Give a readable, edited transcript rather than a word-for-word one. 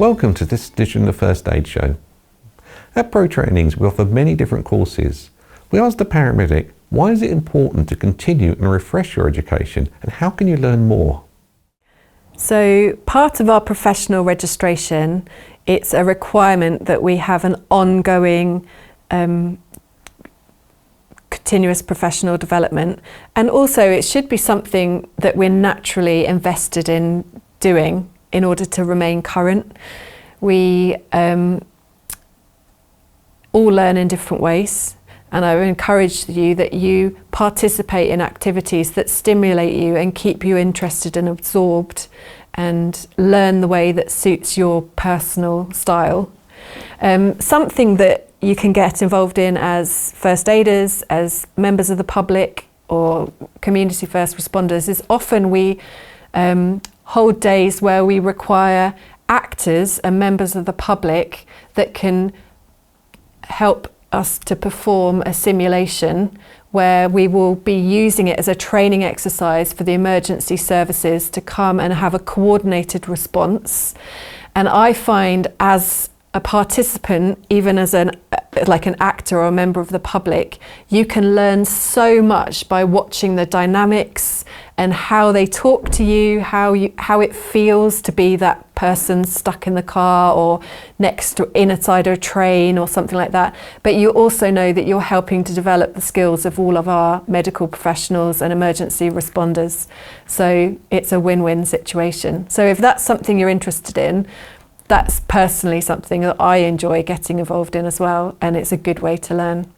Welcome to this edition of the First Aid Show. At ProTrainings we offer many different courses. We asked the paramedic, why is it important to continue and refresh your education, and how can you learn more? So part of our professional registration, it's a requirement that we have an ongoing continuous professional development, and also it should be something that we're naturally invested in doing in order to remain current. We all learn in different ways, and I would encourage you that you participate in activities that stimulate you and keep you interested and absorbed and learn the way that suits your personal style. Something that you can get involved in as first aiders, as members of the public or community first responders is often we hold days where we require actors and members of the public that can help us to perform a simulation where we will be using it as a training exercise for the emergency services to come and have a coordinated response. And I find as a participant, even as an actor or a member of the public, you can learn so much by watching the dynamics and how they talk to you, how it feels to be that person stuck in the car or inside a train or something like that. But you also know that you're helping to develop the skills of all of our medical professionals and emergency responders. So it's a win-win situation. So if that's something you're interested in, that's personally something that I enjoy getting involved in as well, and it's a good way to learn.